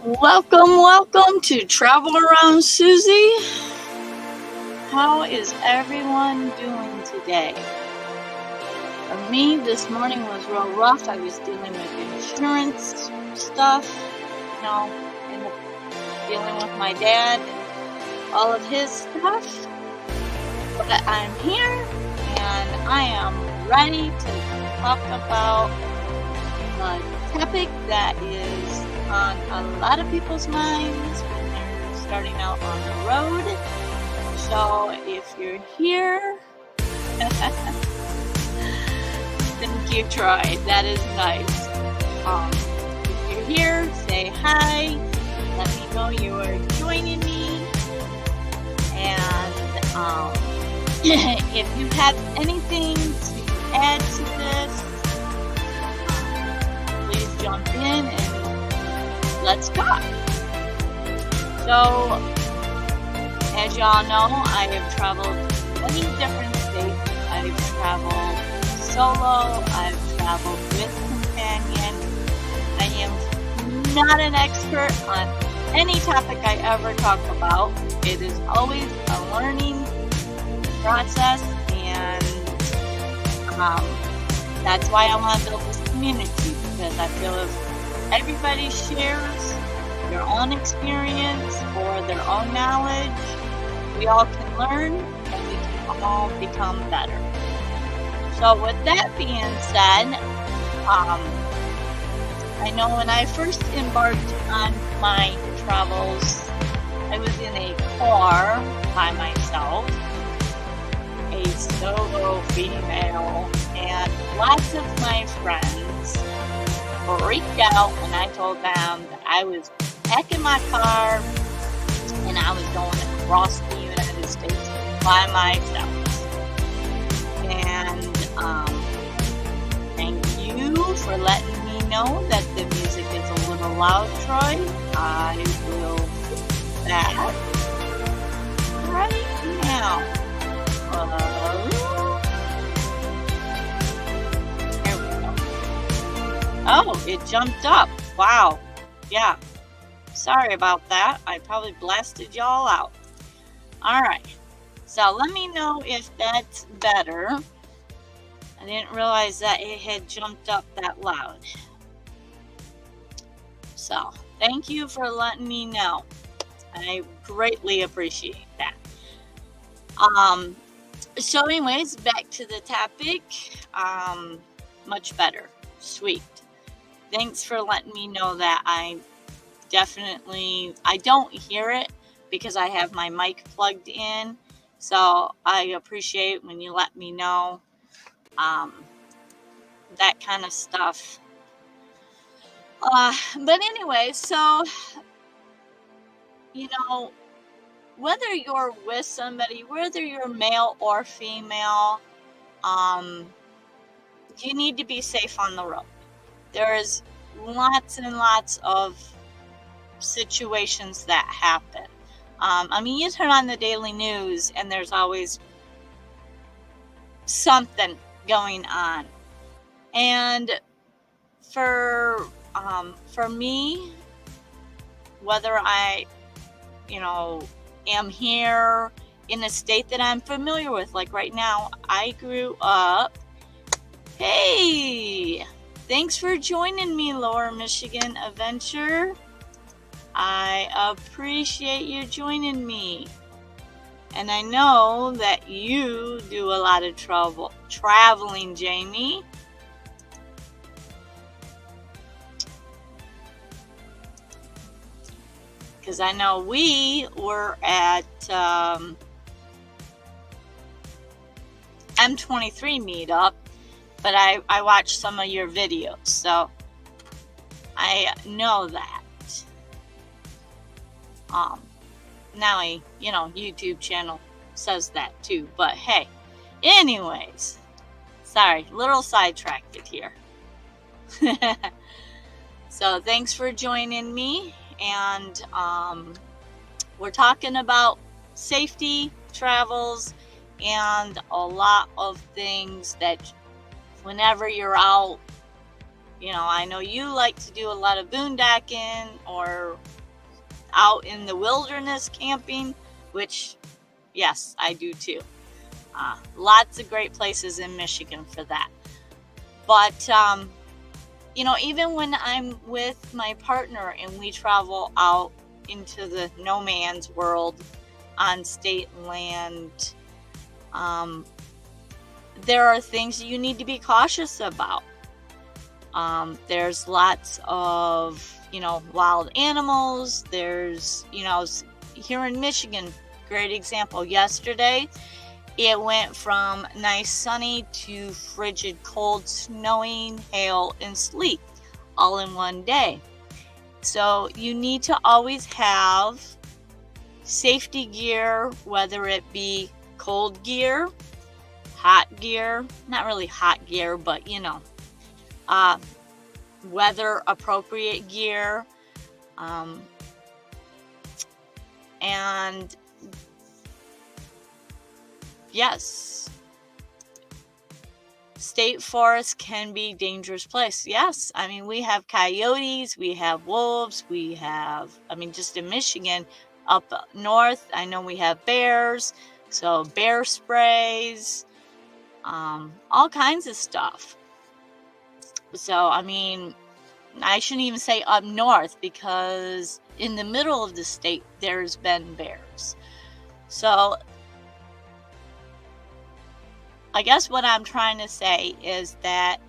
Welcome to Travel Around Susie. How is everyone doing today? For me, this morning was real rough. I was dealing with insurance stuff, and dealing with my dad and all of his stuff. But I'm here and I am ready to talk about a topic that is on a lot of people's minds when they're starting out on the road. So if you're here, thank you, Troy. That is nice. If you're here, say hi. Let me know you are joining me. And if you have anything to add to this, please jump in and let's talk. So, as y'all know, I have traveled many different states. I've traveled solo. I've traveled with companion. I am not an expert on any topic I ever talk about. It is always a learning process, and that's why I want to build this community, because I feel if everybody shares their own experience or their own knowledge, we all can learn and we can all become better. So with that being said, I know when I first embarked on my travels, I was in a car by myself, a solo female, and lots of my friends freaked out when I told them that I was packing my car and I was going across the United States by myself. And thank you for letting me know that the music is a little loud, Troy. I will fix that right now. There we go. Oh, it jumped up. Wow. Yeah. Sorry about that. I probably blasted y'all out. All right. So let me know if that's better. I didn't realize that it had jumped up that loud. So thank you for letting me know. I greatly appreciate that. So anyways, back to the topic. Much better. Sweet. Thanks for letting me know that. I don't hear it because I have my mic plugged in. So I appreciate when you let me know that kind of stuff. But anyway, so, whether you're with somebody, whether you're male or female, you need to be safe on the road. There's lots and lots of situations that happen. You turn on the daily news and there's always something going on. And for me, whether I, am here in a state that I'm familiar with, like right now, I grew up. Hey, thanks for joining me, Lower Michigan Adventure. I appreciate you joining me. And I know that you do a lot of traveling, Jamie. Because I know we were at M23 meetup, but I watched some of your videos, so I know that. Now a YouTube channel says that too, but hey, anyways, sorry, little sidetracked it here. So thanks for joining me, and we're talking about safety, travels, and a lot of things that whenever you're out I know you like to do a lot of boondocking or out in the wilderness camping, which, yes, I do too. Lots of great places in Michigan for that. But, even when I'm with my partner and we travel out into the no man's world on state land, there are things you need to be cautious about. There's lots of, wild animals. There's, here in Michigan, great example. Yesterday, it went from nice sunny to frigid cold, snowing, hail, and sleet all in one day. So you need to always have safety gear, whether it be cold gear, hot gear, not really hot gear, but weather appropriate gear, and yes, state forests can be a dangerous place. Yes, we have coyotes, we have wolves, we have, just in Michigan, up north, I know we have bears, so bear sprays, all kinds of stuff. So, I shouldn't even say up north, because in the middle of the state, there's been bears. So, I guess what I'm trying to say is that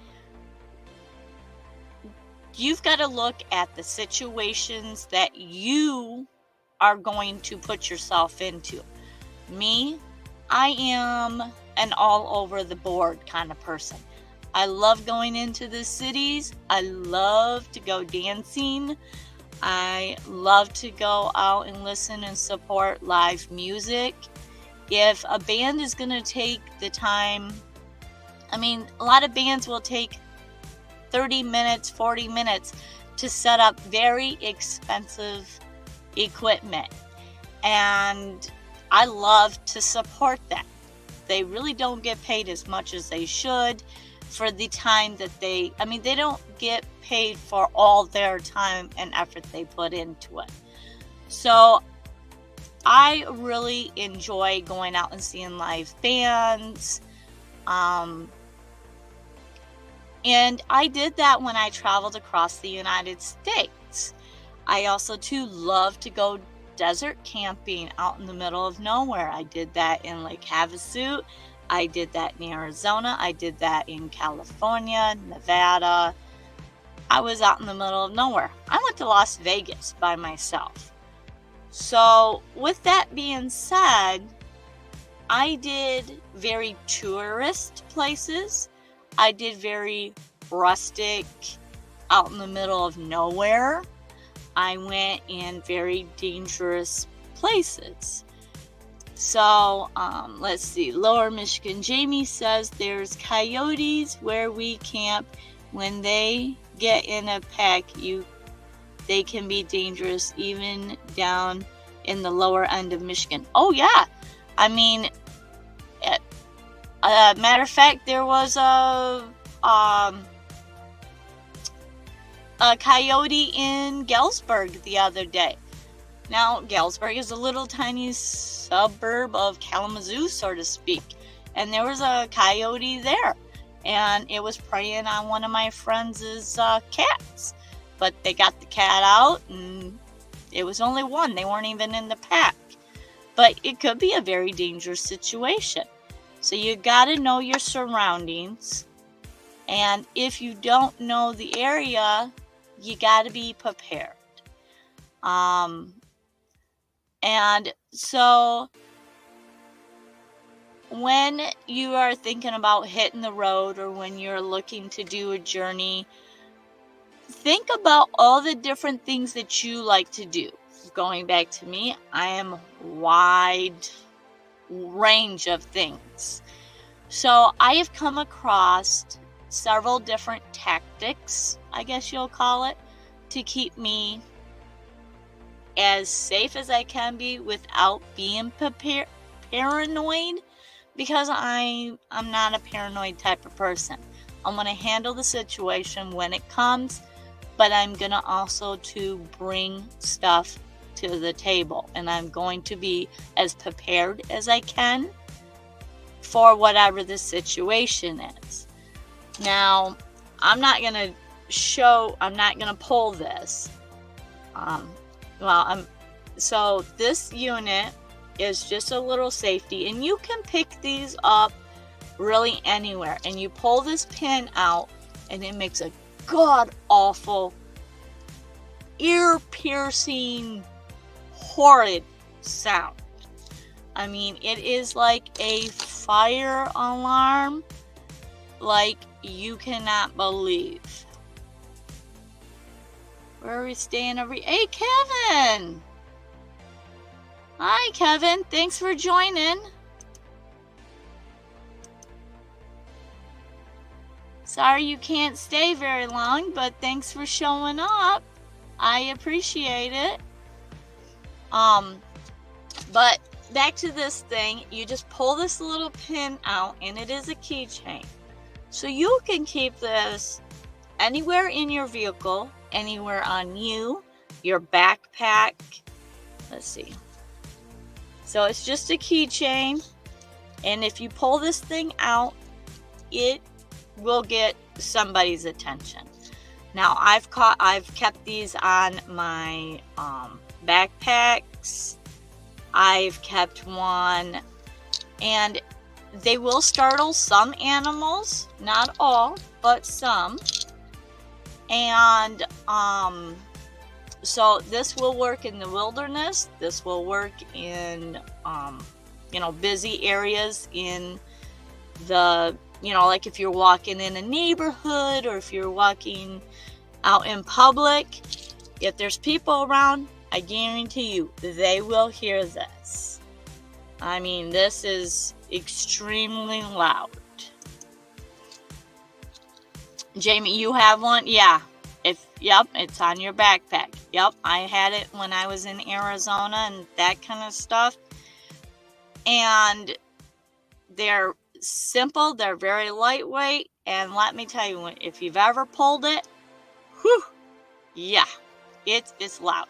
you've got to look at the situations that you are going to put yourself into. Me, I am an all over the board kind of person. I love going into the cities. I love to go dancing. I love to go out and listen and support live music. If a band is going to take the time, a lot of bands will take 30 minutes, 40 minutes to set up very expensive equipment. And I love to support that. They really don't get paid as much as they should for the time that they don't get paid for all their time and effort they put into it. So I really enjoy going out and seeing live bands. And I did that when I traveled across the United States. I also too love to go desert camping out in the middle of nowhere. I did that in Lake Havasu. I did that in Arizona. I did that in California, Nevada. I was out in the middle of nowhere. I went to Las Vegas by myself. So with that being said, I did very tourist places. I did very rustic, out in the middle of nowhere. I went in very dangerous places. So, let's see. Lower Michigan Jamie says there's coyotes where we camp. When they get in a pack, they can be dangerous, even down in the lower end of Michigan. Oh yeah, matter of fact, there was a coyote in Galesburg the other day. Now, Galesburg is a little tiny suburb of Kalamazoo, so to speak. And there was a coyote there. And it was preying on one of my friends' cats. But they got the cat out, and it was only one. They weren't even in the pack. But it could be a very dangerous situation. So you got to know your surroundings. And if you don't know the area, you got to be prepared. And so when you are thinking about hitting the road, or when you're looking to do a journey, think about all the different things that you like to do. Going back to me, I am wide range of things. So I have come across several different tactics, I guess you'll call it, to keep me as safe as I can be without being paranoid, because I'm not a paranoid type of person. I'm going to handle the situation when it comes, but I'm going to also to bring stuff to the table, and I'm going to be as prepared as I can for whatever the situation is. Now, I'm not going to pull this. So this unit is just a little safety, and you can pick these up really anywhere, and you pull this pin out and it makes a god awful, ear-piercing, horrid sound. I mean, it is like a fire alarm like you cannot believe. Where are we staying over here? Hey, Kevin! Hi, Kevin. Thanks for joining. Sorry you can't stay very long, but thanks for showing up. I appreciate it. But back to this thing, you just pull this little pin out, and it is a keychain. So you can keep this anywhere in your vehicle, anywhere on you, your backpack. Let's see. So it's just a keychain, and if you pull this thing out, it will get somebody's attention. Now I've kept these on my backpacks. I've kept one, and they will startle some animals, not all, but some. And so this will work in the wilderness. This will work in busy areas in the, like if you're walking in a neighborhood, or if you're walking out in public, if there's people around, I guarantee you they will hear this. I mean, this is extremely loud. Jamie, you have one? Yeah. Yep, it's on your backpack. Yep, I had it when I was in Arizona and that kind of stuff. And they're simple, they're very lightweight, and let me tell you, if you've ever pulled it, whew, yeah, it's loud.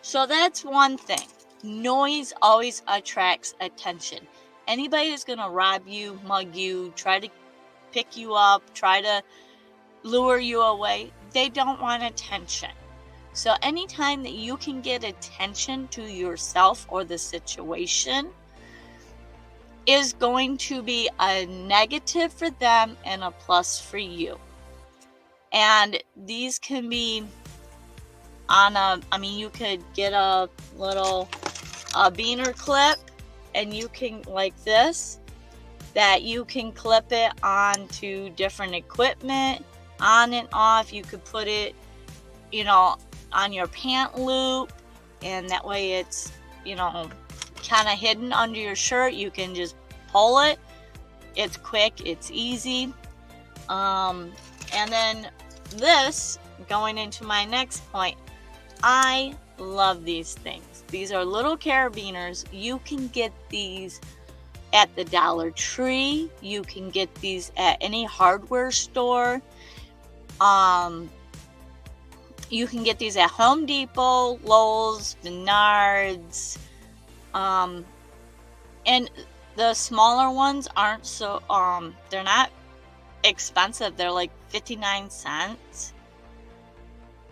So that's one thing. Noise always attracts attention. Anybody who's going to rob you, mug you, try to pick you up, try to lure you away, they don't want attention. So anytime that you can get attention to yourself or the situation is going to be a negative for them and a plus for you. And these can be you could get a little beaner clip, and you can, like this, that you can clip it onto different equipment, on and off. You could put it, on your pant loop, and that way it's, kind of hidden under your shirt. You can just pull it. It's quick, it's easy. And then this, going into my next point, I love these things. These are little carabiners. You can get these at the Dollar Tree. You can get these at any hardware store. You can get these at Home Depot, Lowe's, Menards. And the smaller ones aren't so, they're not expensive. They're like 59 cents.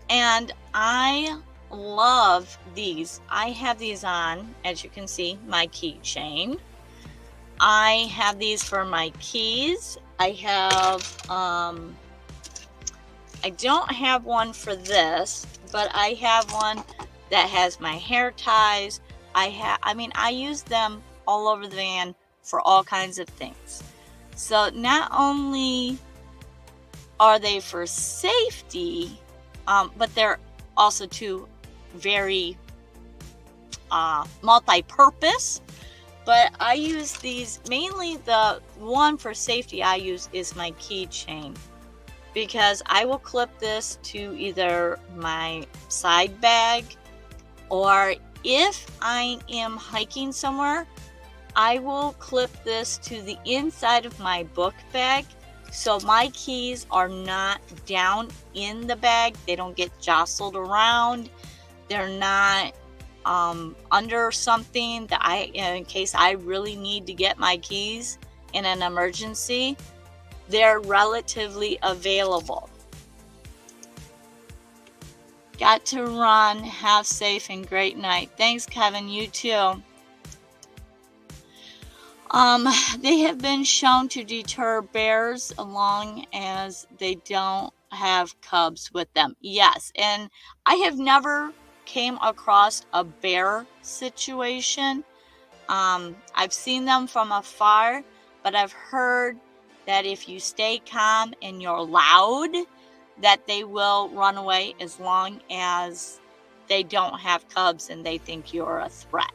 And I love these. I have these on, as you can see, my keychain. I have these for my keys. I have, I don't have one for this, but I have one that has my hair ties. I use them all over the van for all kinds of things. So not only are they for safety, but they're also too very multi-purpose. But I use these, mainly the one for safety I use is my keychain, because I will clip this to either my side bag, or if I am hiking somewhere, I will clip this to the inside of my book bag, So my keys are not down in the bag. They don't get jostled around. They're not under something that in case I really need to get my keys in an emergency, they're relatively available. Got to run. Have safe and great night. Thanks, Kevin. You too. They have been shown to deter bears as long as they don't have cubs with them. Yes, and I have never came across a bear situation. I've seen them from afar, but I've heard that if you stay calm and you're loud, that they will run away as long as they don't have cubs and they think you're a threat.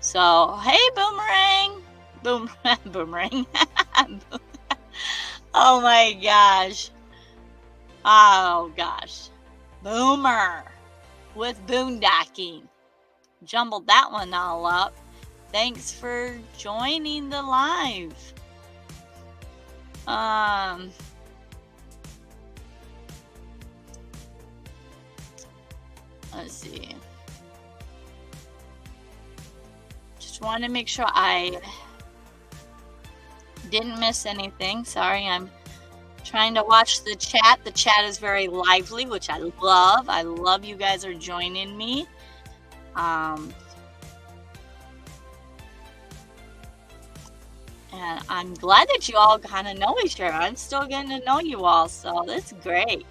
So, hey, Boomerang! Boomerang. Oh my gosh. Oh gosh. Boomer with boondocking. Jumbled that one all up. Thanks for joining the live. Let's see. Just want to make sure I didn't miss anything. Sorry, I'm trying to watch the chat. The chat is very lively, which I love. I love you guys are joining me. And I'm glad that you all kind of know each other. I'm still getting to know you all, so that's great.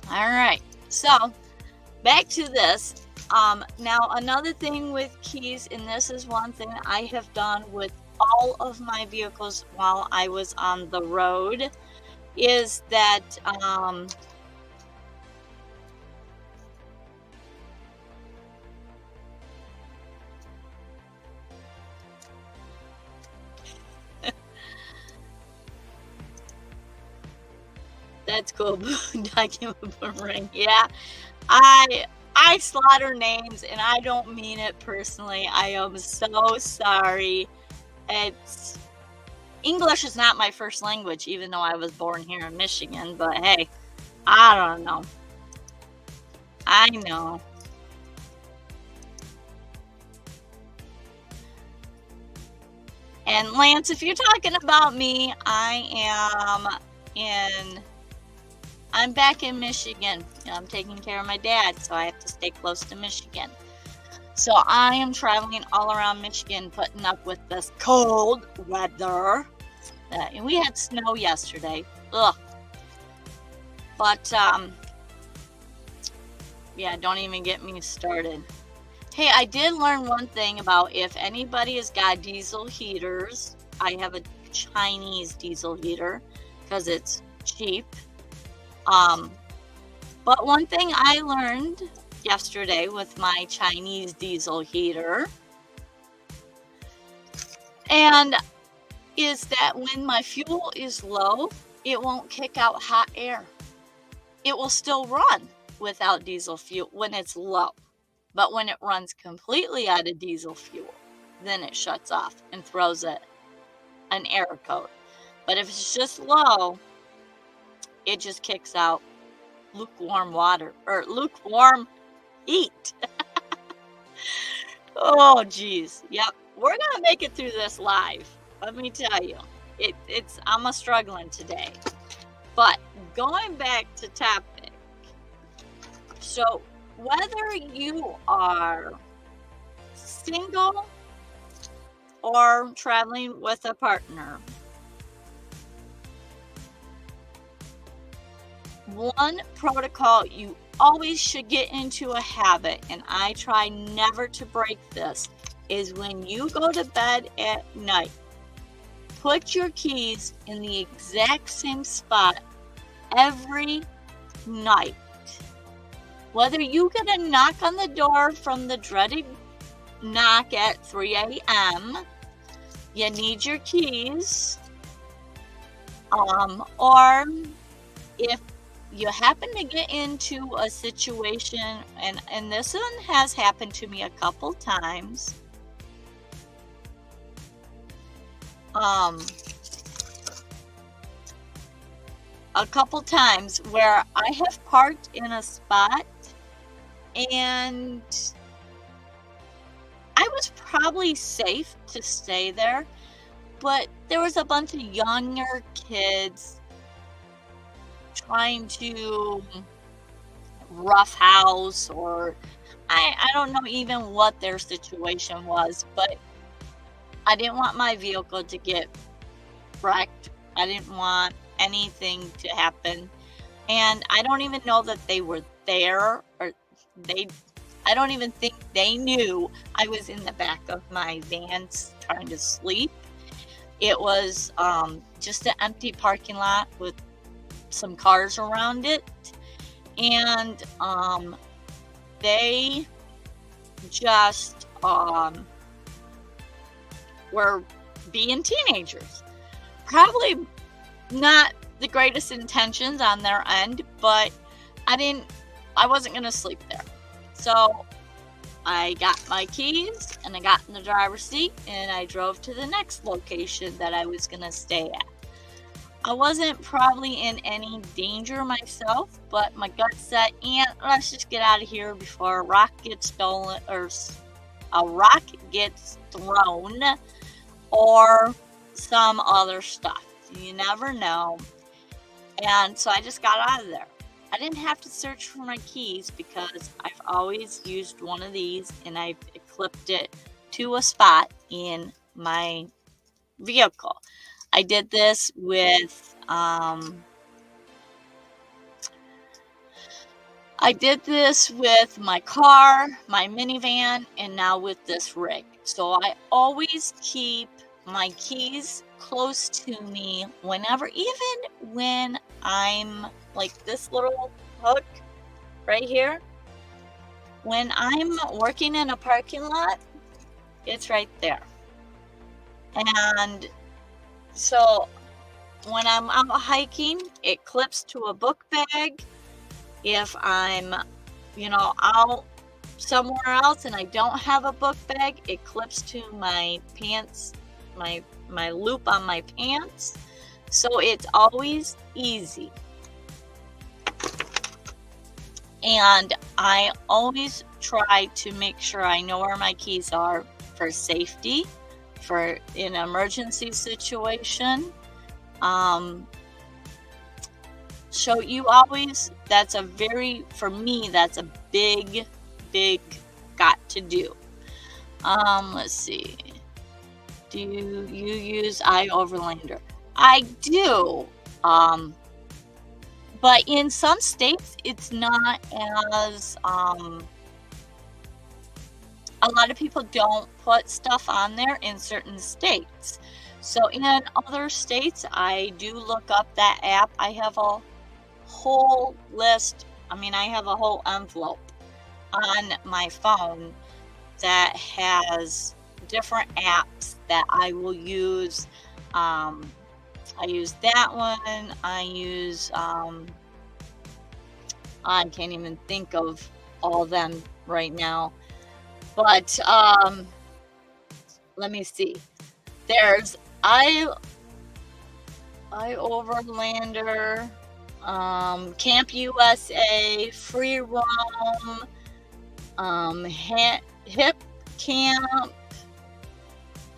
All right, so back to this. Now, another thing with keys, and this is one thing I have done with all of my vehicles while I was on the road, is that that's cool. Boomerang. Yeah, I slaughter names, and I don't mean it personally. I am so sorry. It's English is not my first language, even though I was born here in Michigan. But hey, I don't know. I know. And Lance, if you're talking about me, I'm back in Michigan. I'm taking care of my dad, so I have to stay close to Michigan. So I am traveling all around Michigan, putting up with this cold weather. And we had snow yesterday. Ugh. But, yeah, don't even get me started. Hey, I did learn one thing about if anybody has got diesel heaters. I have a Chinese diesel heater because it's cheap. But one thing I learned yesterday with my Chinese diesel heater and is that when my fuel is low, it won't kick out hot air. It will still run without diesel fuel when it's low. But when it runs completely out of diesel fuel, then it shuts off and throws an air code. But if it's just low, it just kicks out lukewarm water or lukewarm heat. Oh, geez. Yep. We're going to make it through this live. Let me tell you, I'm struggling today. But going back to topic. So whether you are single or traveling with a partner, one protocol you always should get into a habit, and I try never to break this, is when you go to bed at night, put your keys in the exact same spot every night. Whether you get a knock on the door from the dreaded knock at 3 a.m., you need your keys, or if you happen to get into a situation, and this one has happened to me a couple times, a couple times where I have parked in a spot and I was probably safe to stay there, but there was a bunch of younger kids trying to roughhouse, or I don't know even what their situation was, but I didn't want my vehicle to get wrecked. I didn't want anything to happen. And I don't even know that they were there, or I don't even think they knew I was in the back of my van trying to sleep. It was just an empty parking lot with some cars around it. And they just were being teenagers. Probably not the greatest intentions on their end, but I wasn't going to sleep there. So I got my keys and I got in the driver's seat and I drove to the next location that I was going to stay at. I wasn't probably in any danger myself, but my gut said, let's just get out of here before a rock gets stolen, or a rock gets thrown, or some other stuff. You never know. And so I just got out of there. I didn't have to search for my keys because I've always used one of these and I've clipped it to a spot in my vehicle. I did this with my car, my minivan, and now with this rig. So I always keep my keys close to me whenever, even when I'm like this little hook right here. When I'm working in a parking lot, it's right there. And so when I'm out hiking, it clips to a book bag. If I'm, out somewhere else and I don't have a book bag, it clips to my pants, my loop on my pants. So it's always easy. And I always try to make sure I know where my keys are for safety, for an emergency situation. So you always, for me, that's a big got to do. Let's see. Do you use iOverlander? I do. But in some states, it's not as, a lot of people don't put stuff on there in certain states. So in other states, I do look up that app. I have a whole list. I have a whole envelope on my phone that has different apps that I will use. I use that one. I use, I can't even think of all of them right now. But let me see. There's iOverlander, Camp USA, Free Roam, Hip Camp,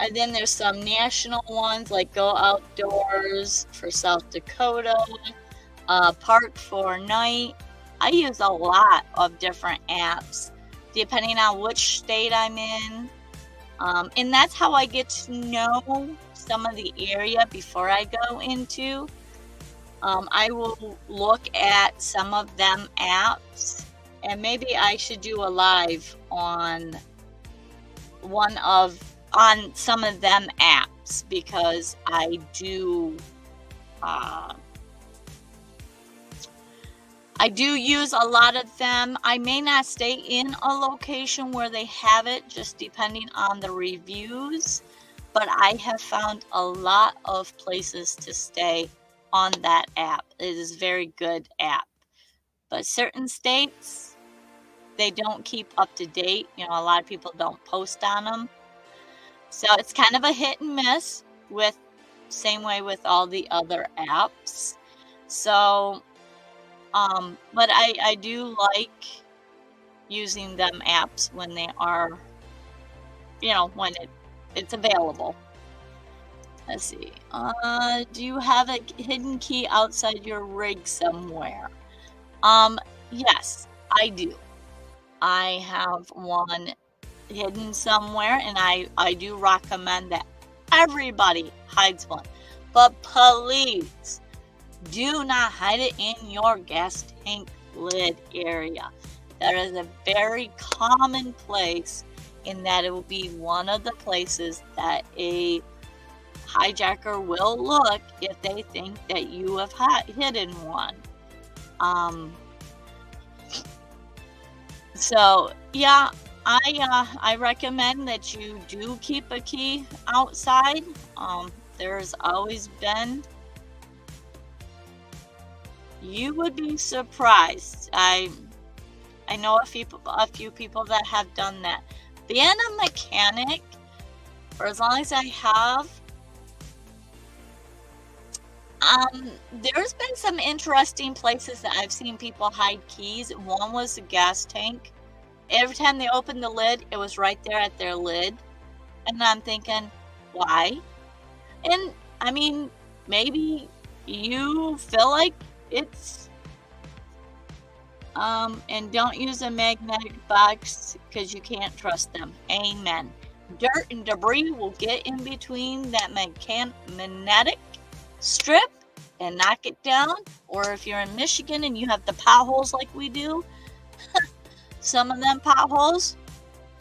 and then there's some national ones like Go Outdoors for South Dakota, Park 4 Night. I use a lot of different apps depending on which state I'm in. And that's how I get to know some of the area before I go into. I will look at some of them apps, and maybe I should do a live on some of them apps, because I do use a lot of them. I may not stay in a location where they have it, just depending on the reviews, but I have found a lot of places to stay on that app. It is a very good app. But certain states, they don't keep up to date. A lot of people don't post on them. So it's kind of a hit and miss, same way with all the other apps. So, but I do like using them apps when they are, when it's available. Let's see. Do you have a hidden key outside your rig somewhere? Yes, I do. I have one hidden somewhere, and I do recommend that everybody hides one. But please do not hide it in your gas tank lid area. That is a very common place, in that it will be one of the places that a hijacker will look if they think that you have hidden one. So yeah, I recommend that you do keep a key outside. There's always been. You would be surprised. I know a few people that have done that. Being a mechanic for as long as I have, there's been some interesting places that I've seen people hide keys. One was the gas tank. Every time they opened the lid, it was right there at their lid. And I'm thinking, why? And I mean, maybe you feel like it's, and don't use a magnetic box because you can't trust them. Amen. Dirt and debris will get in between that magnetic strip and knock it down. Or if you're in Michigan and you have the potholes like we do, some of them potholes,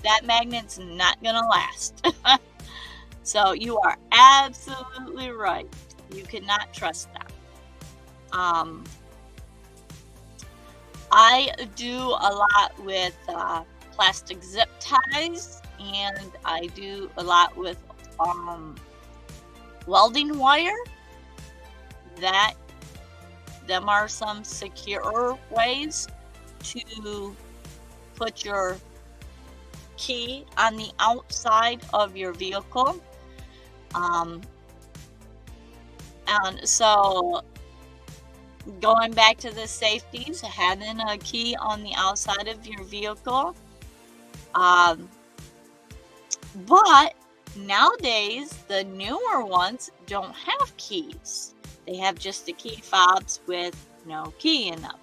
that magnet's not gonna last. So you are absolutely right. You cannot trust them. I do a lot with plastic zip ties, and I do a lot with welding wire. Them are some secure ways to put your key on the outside of your vehicle. And so going back to the safeties, having a key on the outside of your vehicle. But nowadays, the newer ones don't have keys. They have just the key fobs with no key in them.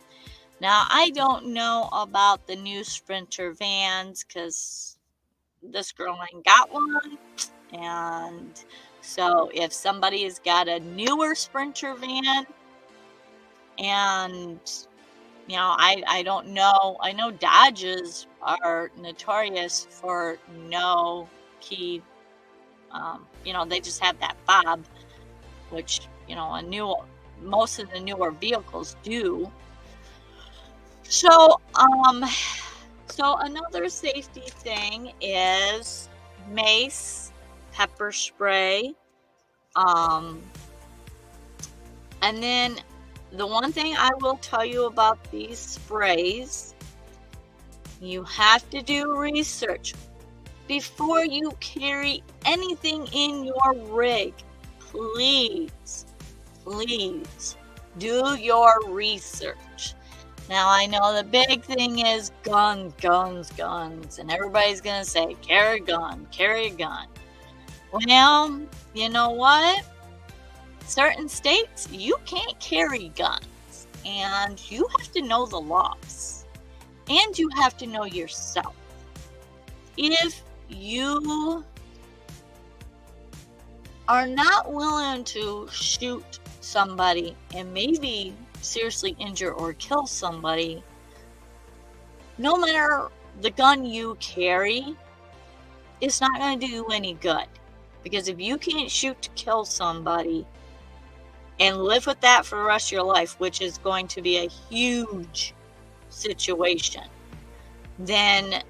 Now, I don't know about the new Sprinter vans because this girl ain't got one. And so if somebody has got a newer Sprinter van, and I don't know. I know Dodges are notorious for no key. They just have that fob, which most of the newer vehicles do. So another safety thing is mace, pepper spray, and then the one thing I will tell you about these sprays, you have to do research before you carry anything in your rig. Please do your research. Now, I know the big thing is guns, and everybody's going to say, carry a gun. Well, you know what? Certain states, you can't carry guns, and you have to know the laws, and you have to know yourself. If you are not willing to shoot somebody and maybe seriously injure or kill somebody, no matter the gun you carry, it's not going to do you any good. Because if you can't shoot to kill somebody and live with that for the rest of your life, which is going to be a huge situation, then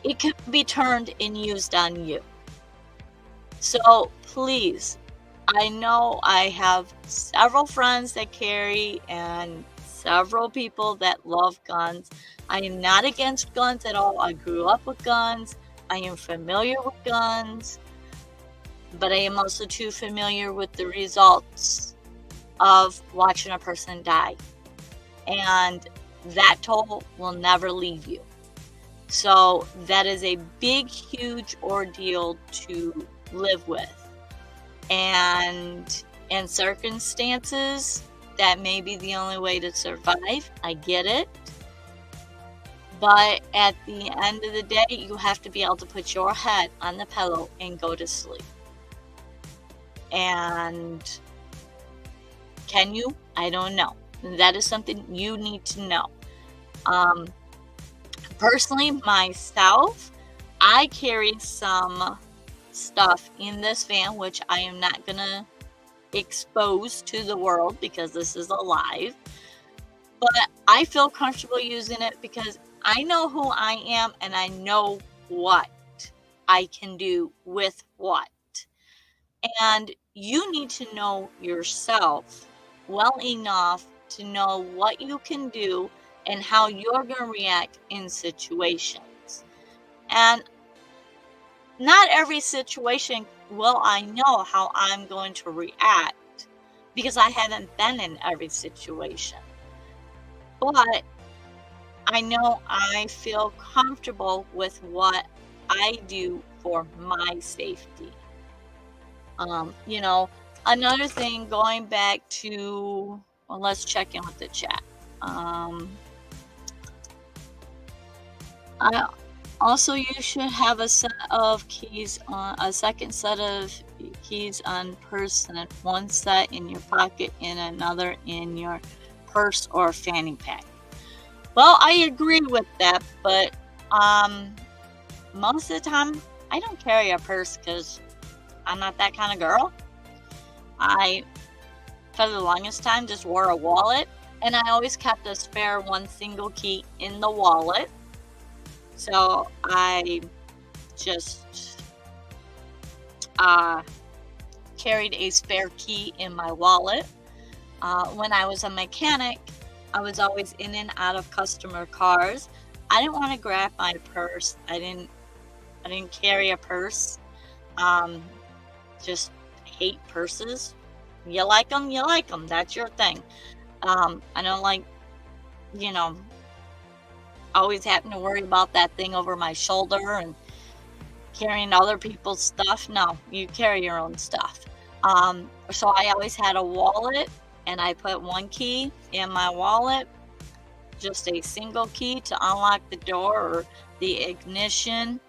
it can be turned and used on you. So please, I know I have several friends that carry and several people that love guns. I am not against guns at all. I grew up with guns. I am familiar with guns, but I am also too familiar with the results of watching a person die. And that toll will never leave you. So that is a big, huge ordeal to live with. And in circumstances, that may be the only way to survive. I get it. But at the end of the day, you have to be able to put your head on the pillow and go to sleep. And can you? I don't know. That is something you need to know. Personally, myself, I carry some stuff in this van, which I am not going to expose to the world because this is alive. But I feel comfortable using it because I know who I am and I know what I can do with what. And you need to know yourself well enough to know what you can do and how you're going to react in situations. And not every situation will I know how I'm going to react because I haven't been in every situation. But I know I feel comfortable with what I do for my safety. You know, another thing, going back to, well, let's check in with the chat. Also, you should have a set of keys on a second set of keys on person, one set in your pocket and another in your purse or fanny pack. Well, I agree with that, but most of the time I don't carry a purse because I'm not that kind of girl. I, for the longest time, just wore a wallet, and I always kept a spare one single key in the wallet. So I just carried a spare key in my wallet. When I was a mechanic, I was always in and out of customer cars. I didn't want to grab my purse. I didn't carry a purse. Just hate purses. You like them, you like them. That's your thing. I don't like, always having to worry about that thing over my shoulder and carrying other people's stuff. No, you carry your own stuff. So I always had a wallet, and I put one key in my wallet, just a single key to unlock the door or the ignition.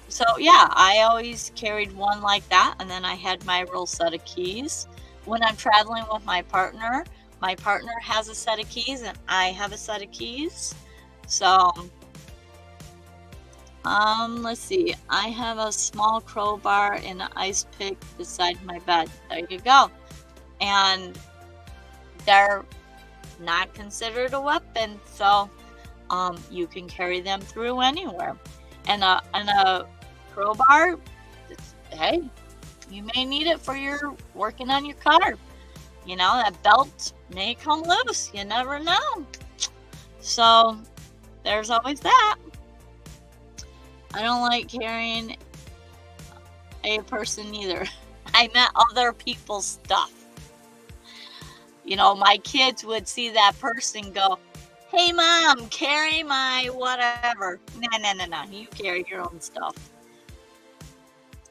So yeah, I always carried one like that, and then I had my real set of keys. When I'm traveling with my partner has a set of keys and I have a set of keys. So let's see, I have a small crowbar and an ice pick beside my bed. There you go. And they're not considered a weapon, so you can carry them through anywhere. And a crowbar, hey, you may need it for your working on your car. That belt may come loose. You never know. So there's always that. I don't like carrying a person either. I meant other people's stuff. My kids would see that person go, "Hey mom, carry my whatever." No. You carry your own stuff.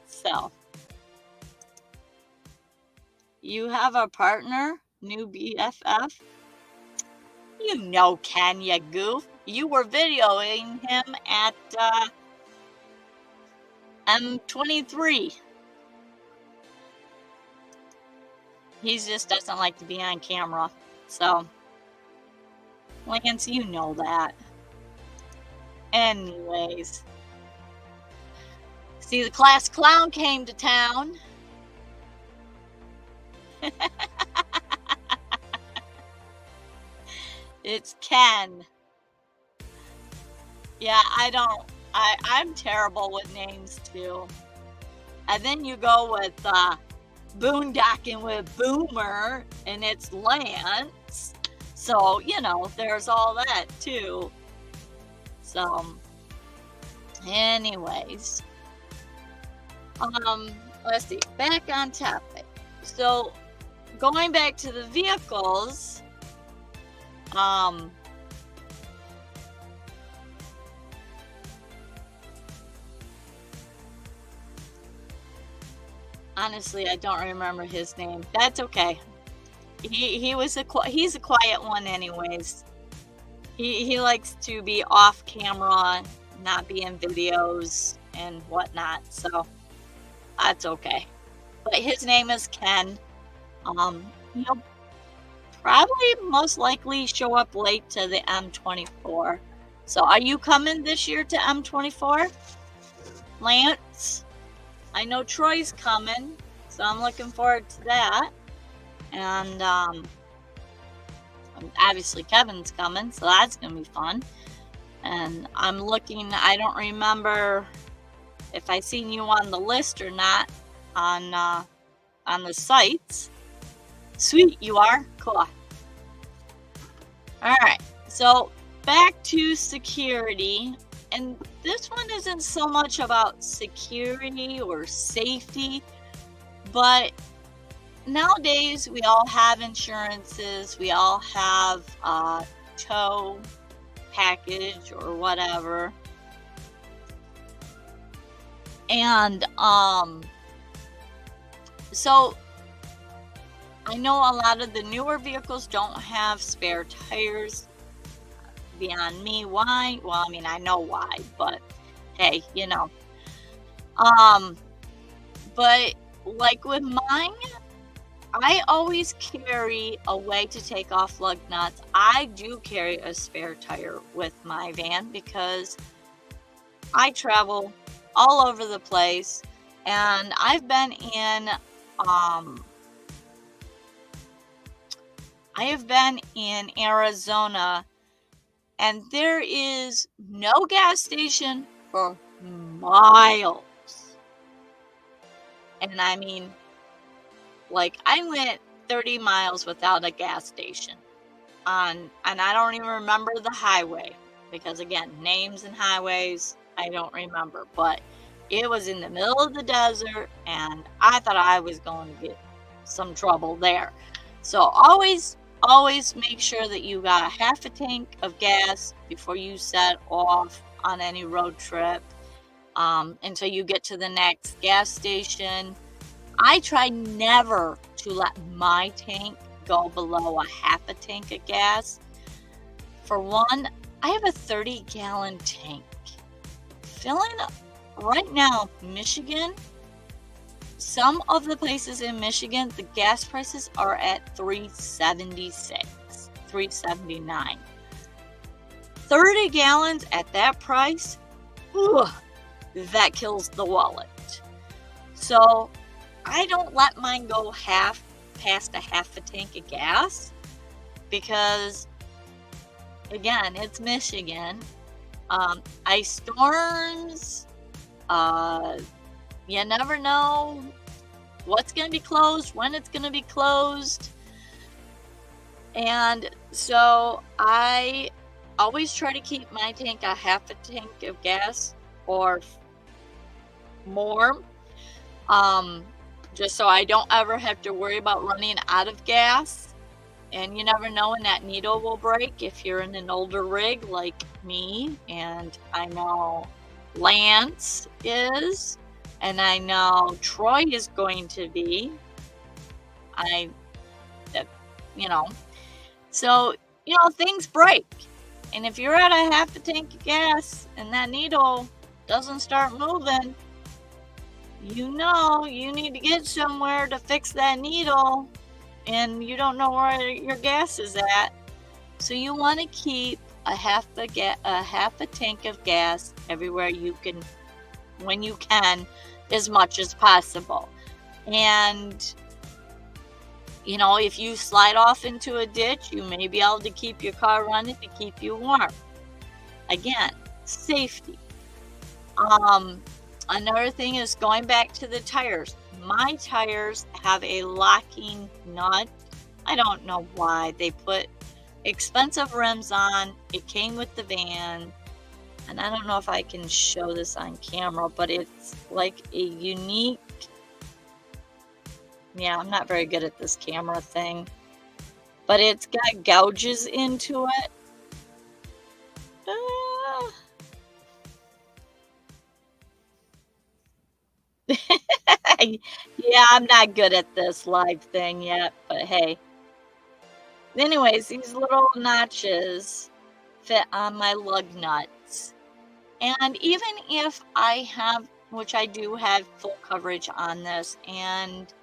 So, you have a partner, new BFF? Ken, you goof. You were videoing him at M23. He just doesn't like to be on camera. So, Lance, you know that. Anyways. See, the class clown came to town. It's Ken. Yeah, I'm terrible with names too. And then you go with boondocking with Boomer, and it's Lance. So, there's all that too. So, anyways. Let's see, back on topic. So, going back to the vehicles, honestly, I don't remember his name. That's okay. He's a quiet one anyways. He likes to be off camera, not be in videos and whatnot, so that's okay. But his name is Ken. He'll probably most likely show up late to the M24. So are you coming this year to M24? Lance? I know Troy's coming, so I'm looking forward to that. And obviously Kevin's coming, so that's gonna be fun. And I'm looking, I don't remember if I seen you on the list or not on the sites. Sweet, you are? Cool. Alright, so back to security. And this one isn't so much about security or safety, but nowadays we all have insurances, we all have a tow package or whatever. And so I know a lot of the newer vehicles don't have spare tires. Beyond me, why? Well, I mean, I know why, but hey, you know. But like with mine, I always carry a way to take off lug nuts. I do carry a spare tire with my van because I travel all over the place, and I've been in Arizona, and there is no gas station for miles. And I mean, like, I went 30 miles without a gas station and I don't even remember the highway because, again, names and highways, I don't remember, but it was in the middle of the desert and I thought I was going to get some trouble there. So always make sure that you got a half a tank of gas before you set off on any road trip until you get to the next gas station. I try never to let my tank go below a half a tank of gas. For one, I have a 30-gallon tank. Filling up right now, Michigan, some of the places in Michigan, the gas prices are at $3.76, $3.79. 30 gallons at that price, that kills the wallet. So I don't let mine go past a half a tank of gas because, again, it's Michigan. Ice storms, you never know what's going to be closed, when it's going to be closed. And so I always try to keep my tank a half a tank of gas or more, just so I don't ever have to worry about running out of gas. And you never know when that needle will break if you're in an older rig like me, and I know Lance is, and I know Troy is going to be. So, things break. And if you're at a half a tank of gas and that needle doesn't start moving, you need to get somewhere to fix that needle, and you don't know where your gas is at. So you want to keep a half a tank of gas everywhere you can, when you can, as much as possible. And if you slide off into a ditch, you may be able to keep your car running to keep you warm. Again, safety. Another thing is going back to the tires. My tires have a locking nut. I don't know why they put expensive rims on. It came with the van. And I don't know if I can show this on camera, but it's like a unique Yeah, I'm not very good at this camera thing. But it's got gouges into it. Yeah, I'm not good at this live thing yet, but hey. Anyways, these little notches fit on my lug nuts. And even if I have, which I do have full coverage on this, and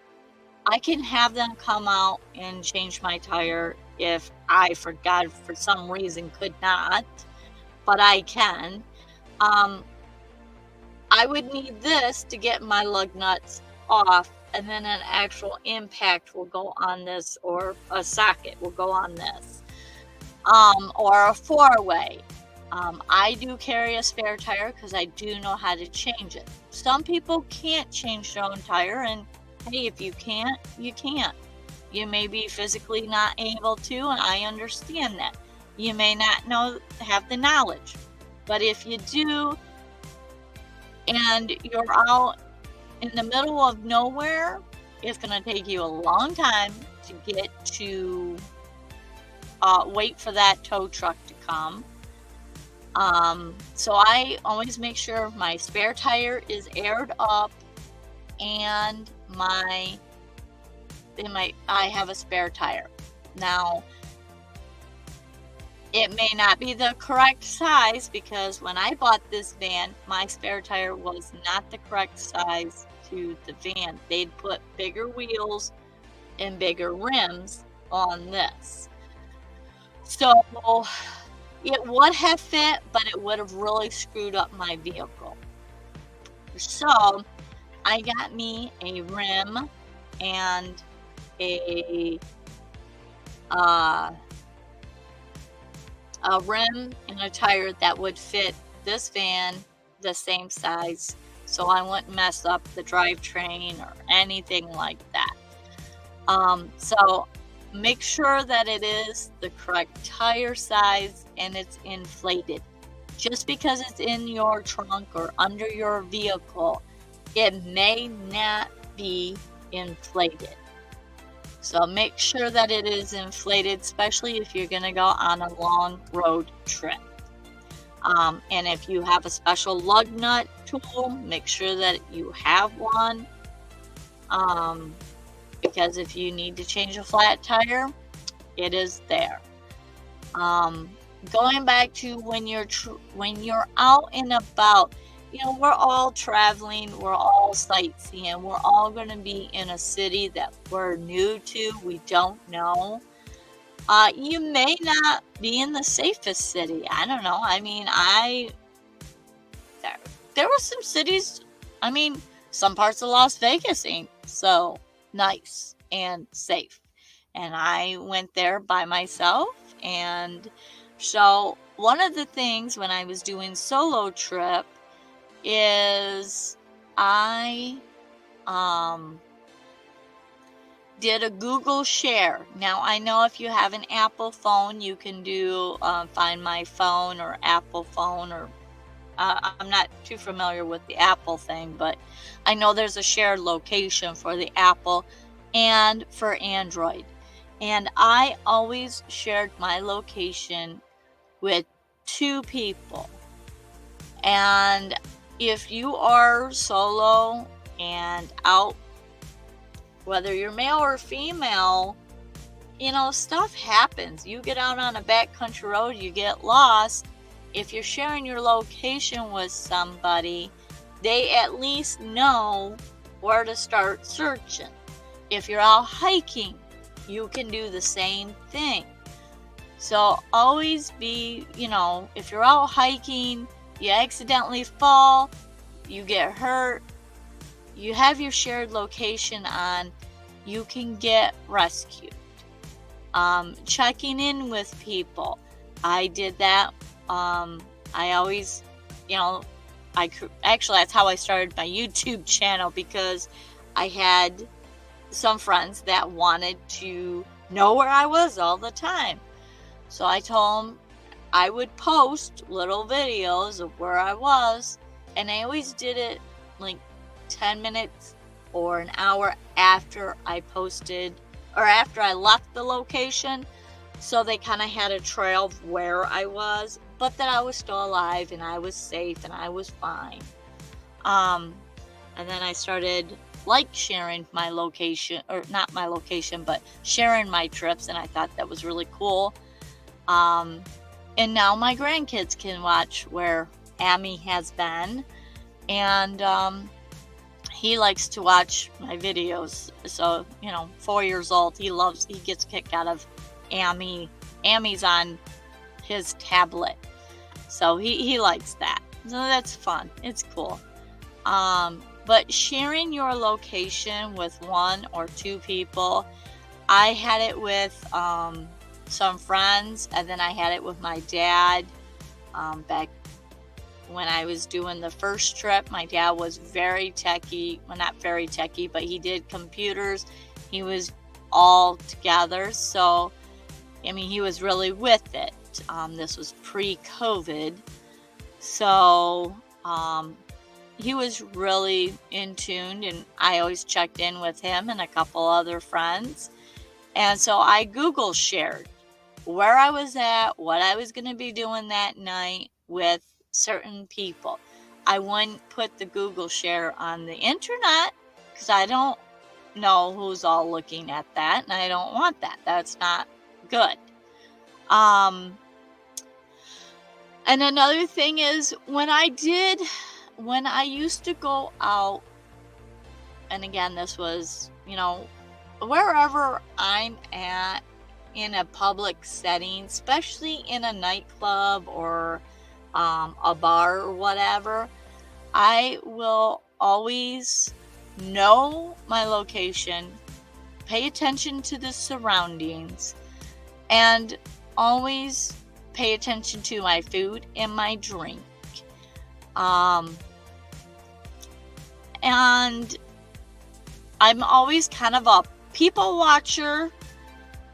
I can have them come out and change my tire if I, for God, for some reason could not, but I can. I would need this to get my lug nuts off, and then an actual impact will go on this, or a socket will go on this, or a four-way. I do carry a spare tire because I do know how to change it. Some people can't change their own tire, and hey, if you can't, you can't. You may be physically not able to, and I understand that. You may not have the knowledge, but if you do, and you're out in the middle of nowhere, it's going to take you a long time to get to wait for that tow truck to come. So I always make sure my spare tire is aired up, and I have a spare tire. Now, it may not be the correct size, because when I bought this van, my spare tire was not the correct size to the van. They'd put bigger wheels and bigger rims on this. So it would have fit, but it would have really screwed up my vehicle. So I got me a rim and a rim and a tire that would fit this van the same size, so I wouldn't mess up the drivetrain or anything like that. So make sure that it is the correct tire size and it's inflated. Just because it's in your trunk or under your vehicle, it may not be inflated. So make sure that it is inflated, especially if you're going to go on a long road trip. And if you have a special lug nut tool, make sure that you have one. Because if you need to change a flat tire, it is there. Going back to when you're out and about, we're all traveling, we're all sightseeing, we're all going to be in a city that we're new to, we don't know. You may not be in the safest city. I don't know. I mean, there were some cities, some parts of Las Vegas ain't so nice and safe. And I went there by myself. And so one of the things when I was doing solo trip is I did a Google share. Now I know if you have an Apple phone, you can do Find My Phone or Apple phone, or I'm not too familiar with the Apple thing, but I know there's a shared location for the Apple and for Android. And I always shared my location with 2 people. And if you are solo and out, whether you're male or female, stuff happens. You get out on a backcountry road, you get lost. If you're sharing your location with somebody, they at least know where to start searching. If you're out hiking, you can do the same thing. So always be, if you're out hiking, you accidentally fall, you get hurt, you have your shared location on, you can get rescued. Checking in with people. I did that. I always, actually that's how I started my YouTube channel, because I had some friends that wanted to know where I was all the time. So I told them I would post little videos of where I was, and I always did it like 10 minutes or an hour after I posted, or after I left the location, so they kind of had a trail of where I was, but that I was still alive and I was safe and I was fine. And then I started sharing my location, or not my location, but sharing my trips, and I thought that was really cool. And now my grandkids can watch where Amy has been, and he likes to watch my videos. So, 4 years old, he gets a kick out of Amy. Amy's on his tablet, so he likes that. So that's fun. It's cool. But sharing your location with 1 or 2 people, I had it with some friends, and then I had it with my dad. Back when I was doing the first trip, my dad was very techie. Well, not very techie, but he did computers. He was all together. So, he was really with it. This was pre-COVID. So, he was really in tune, and I always checked in with him and a couple other friends. And so I Google shared where I was at, what I was going to be doing that night with certain people. I wouldn't put the Google share on the internet because I don't know who's all looking at that, and I don't want that. That's not good. And another thing is, when I used to go out, and again, this was, wherever I'm at in a public setting, especially in a nightclub or a bar or whatever, I will always know my location, pay attention to the surroundings, and always pay attention to my food and my drink. And I'm always kind of a people watcher,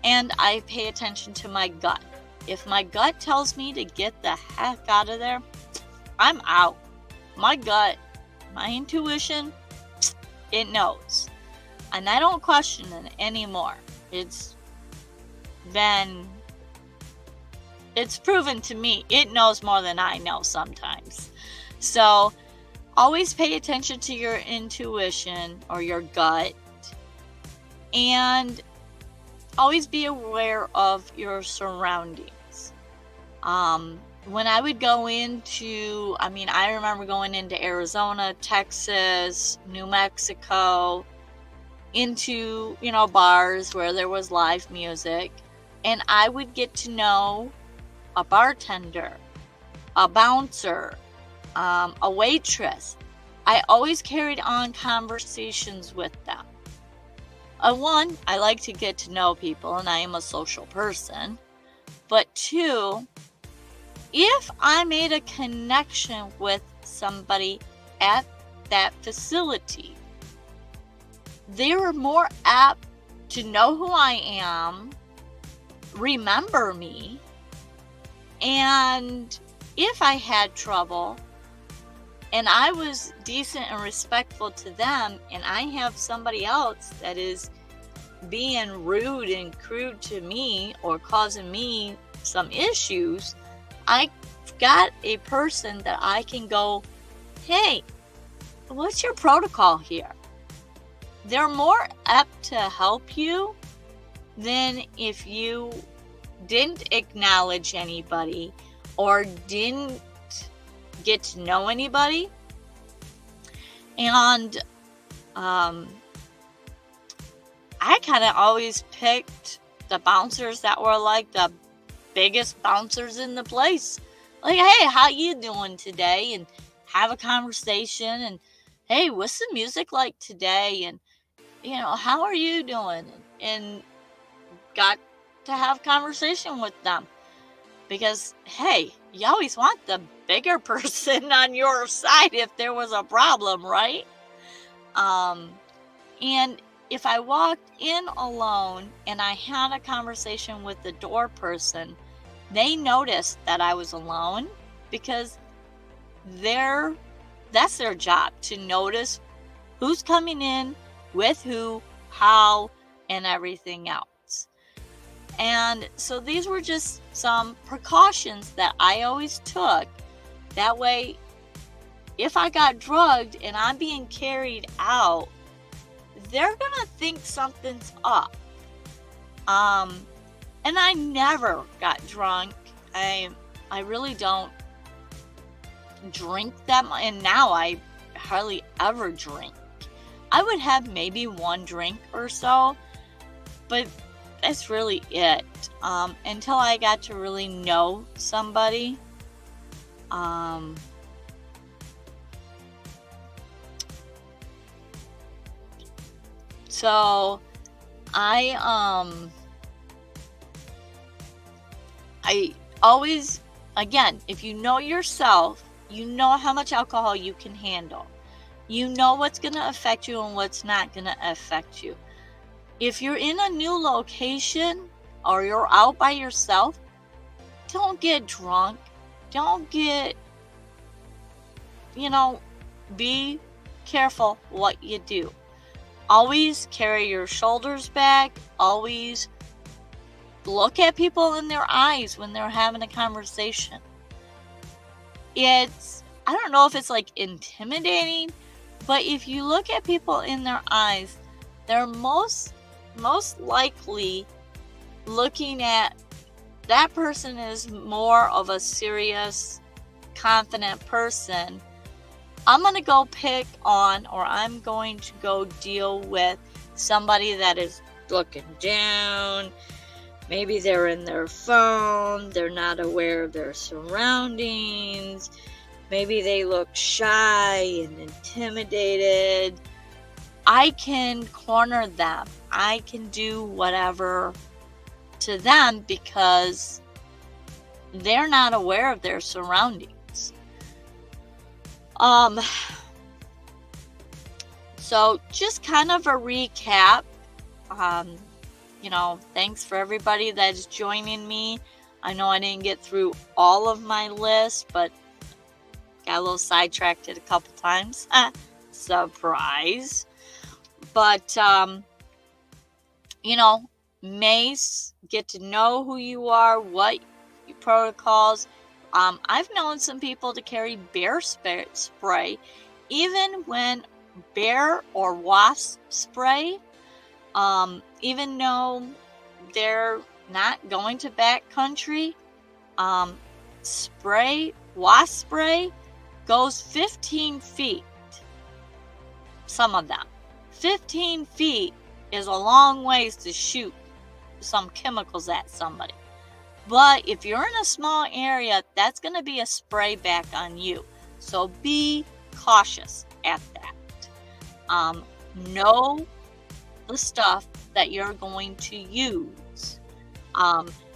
and I pay attention to my gut. If my gut tells me to get the heck out of there, I'm out. My gut, my intuition, it knows. And I don't question it anymore. It's proven to me it knows more than I know sometimes. So always pay attention to your intuition or your gut, and always be aware of your surroundings. When I would go into, I remember going into Arizona, Texas, New Mexico, into, bars where there was live music, and I would get to know a bartender, a bouncer, a waitress. I always carried on conversations with them. One, I like to get to know people, and I am a social person. But 2, if I made a connection with somebody at that facility, they were more apt to know who I am, remember me, and if I had trouble and I was decent and respectful to them, and I have somebody else that is being rude and crude to me or causing me some issues, I got a person that I can go, hey, what's your protocol here? They're more apt to help you than if you didn't acknowledge anybody or didn't get to know anybody. And I kind of always picked the bouncers that were like the biggest bouncers in the place. Like, hey, how you doing today? And have a conversation. And hey, what's the music like today? And how are you doing? And got to have conversation with them, because hey, you always want the bigger person on your side if there was a problem, right? And if I walked in alone and I had a conversation with the door person, they noticed that I was alone, because that's their job, to notice who's coming in with who, how, and everything else. And so these were just some precautions that I always took. That way, if I got drugged and I'm being carried out, they're gonna think something's up. And I never got drunk. I really don't drink that much, and now I hardly ever drink. I would have maybe one drink or so, but that's really it. Until I got to really know somebody. So I always, again, if you know yourself, you know how much alcohol you can handle. You know what's going to affect you and what's not going to affect you. If you're in a new location or you're out by yourself, don't get drunk. Don't get, be careful what you do. Always carry your shoulders back. Always look at people in their eyes when they're having a conversation. I don't know if it's like intimidating, but if you look at people in their eyes, they're most likely looking at that person is more of a serious, confident person. I'm going to go pick on, or I'm going to go deal with somebody that is looking down. Maybe they're in their phone. They're not aware of their surroundings. Maybe they look shy and intimidated. I can corner them. I can do whatever to them because they're not aware of their surroundings. So just kind of a recap. Thanks for everybody that's joining me. I know I didn't get through all of my list, but got a little sidetracked a couple times. Surprise. But, mace, get to know who you are, what your protocols. I've known some people to carry bear spray, even when bear or wasp spray, even though they're not going to backcountry, wasp spray goes 15 feet. Some of them. 15 feet is a long ways to shoot some chemicals at somebody. But if you're in a small area, that's going to be a spray back on you. So be cautious at that. Know the stuff that you're going to use.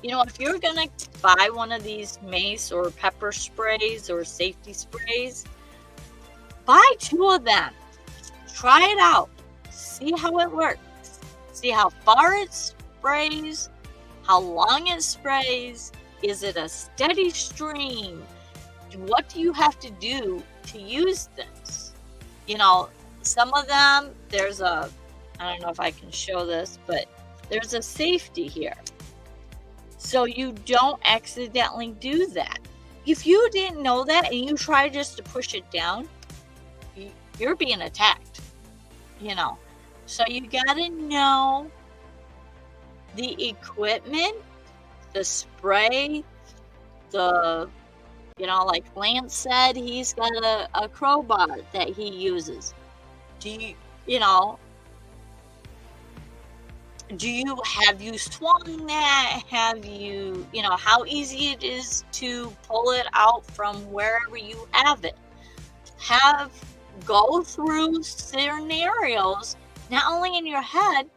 If you're going to buy one of these mace or pepper sprays or safety sprays, buy 2 of them. Try it out. See how it works. See how far it sprays, how long it sprays. Is it a steady stream? What do you have to do to use this? Some of them, I don't know if I can show this, but there's a safety here. So you don't accidentally do that. If you didn't know that and you try just to push it down, you're being attacked. So you gotta know the equipment, the spray, like Lance said, he's got a crowbar that he uses. Have you swung that? Have you, how easy it is to pull it out from wherever you have it? Go through scenarios, not only in your head,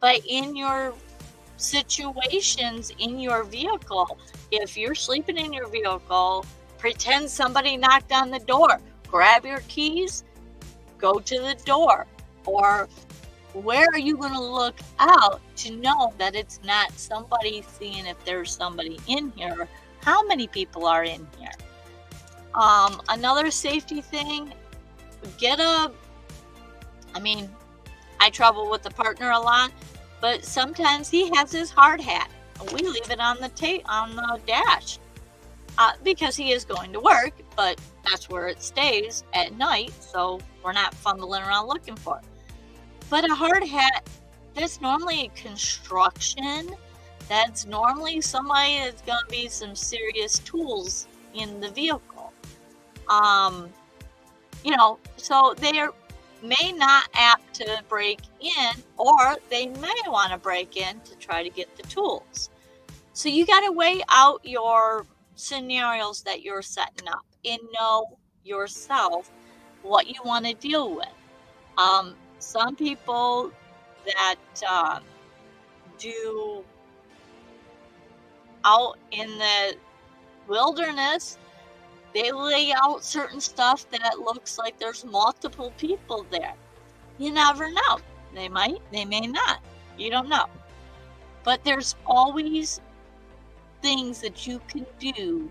but in your situations in your vehicle. If you're sleeping in your vehicle, pretend somebody knocked on the door. Grab your keys, go to the door. Or where are you going to look out to know that it's not somebody seeing if there's somebody in here? How many people are in here? Another safety thing, I travel with a partner a lot, but sometimes he has his hard hat. We leave it on the dash because he is going to work, but that's where it stays at night, so we're not fumbling around looking for it. But a hard hat, that's normally construction. That's normally somebody that's going to be some serious tools in the vehicle. So they're may not apt to break in, or they may want to break in to try to get the tools. So you got to weigh out your scenarios that you're setting up and know yourself what you want to deal with. Some people that do out in the wilderness, they lay out certain stuff that looks like there's multiple people there. You never know. They might, they may not. You don't know. But there's always things that you can do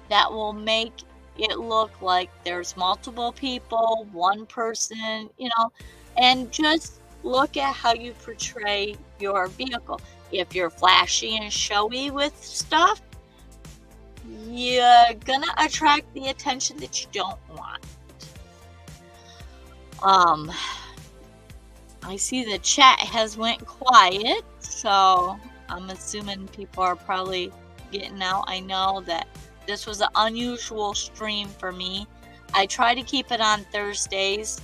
that will make it look like there's multiple people, one person, and just look at how you portray your vehicle. If you're flashy and showy with stuff, you're gonna attract the attention that you don't want. I see the chat has went quiet, so I'm assuming people are probably getting out. I know that this was an unusual stream for me. I try to keep it on Thursdays,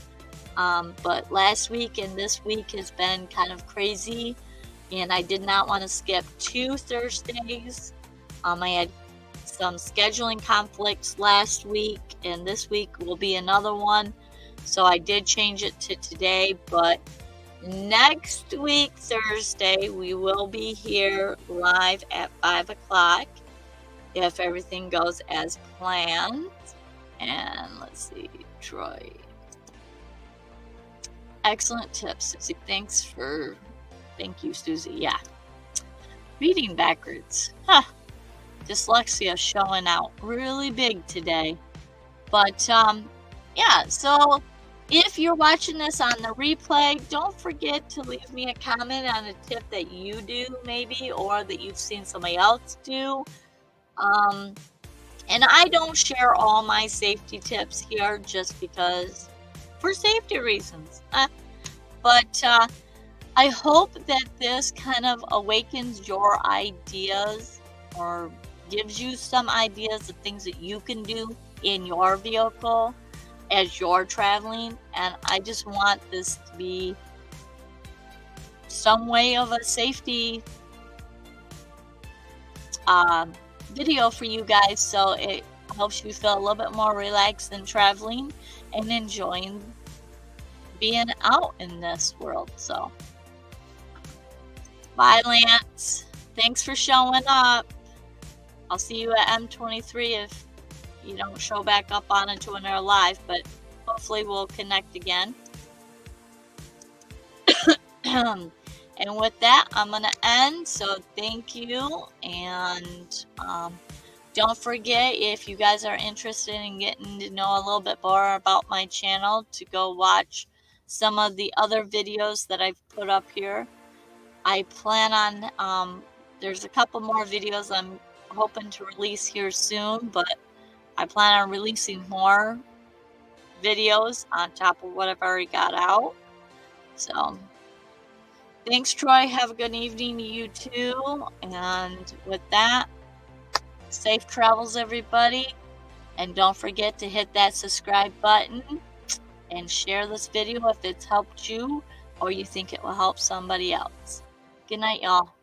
but last week and this week has been kind of crazy, and I did not want to skip 2 Thursdays. I had some scheduling conflicts last week, and this week will be another one, so I did change it to today. But next week, Thursday, we will be here live at 5 o'clock if everything goes as planned. And let's see, Troy. Excellent tips, Susie. Thank you, Susie. Yeah. Reading backwards. Dyslexia showing out really big today. But, yeah, so if you're watching this on the replay, don't forget to leave me a comment on a tip that you do, maybe, or that you've seen somebody else do. And I don't share all my safety tips here just because, for safety reasons. But I hope that this kind of awakens your ideas or gives you some ideas of things that you can do in your vehicle as you're traveling. And I just want this to be some way of a safety video for you guys, so it helps you feel a little bit more relaxed than traveling and enjoying being out in this world. So bye, Lance. Thanks for showing up. I'll see you at M23 if you don't show back up on into another live, but hopefully we'll connect again. And with that, I'm going to end. So thank you. And don't forget, if you guys are interested in getting to know a little bit more about my channel, to go watch some of the other videos that I've put up here. I plan on, there's a couple more videos I'm hoping to release here soon, but I plan on releasing more videos on top of what I've already got out. So thanks, Troy. Have a good evening to you too. And with that, safe travels, everybody. And don't forget to hit that subscribe button and share this video if it's helped you or you think it will help somebody else. Good night, y'all.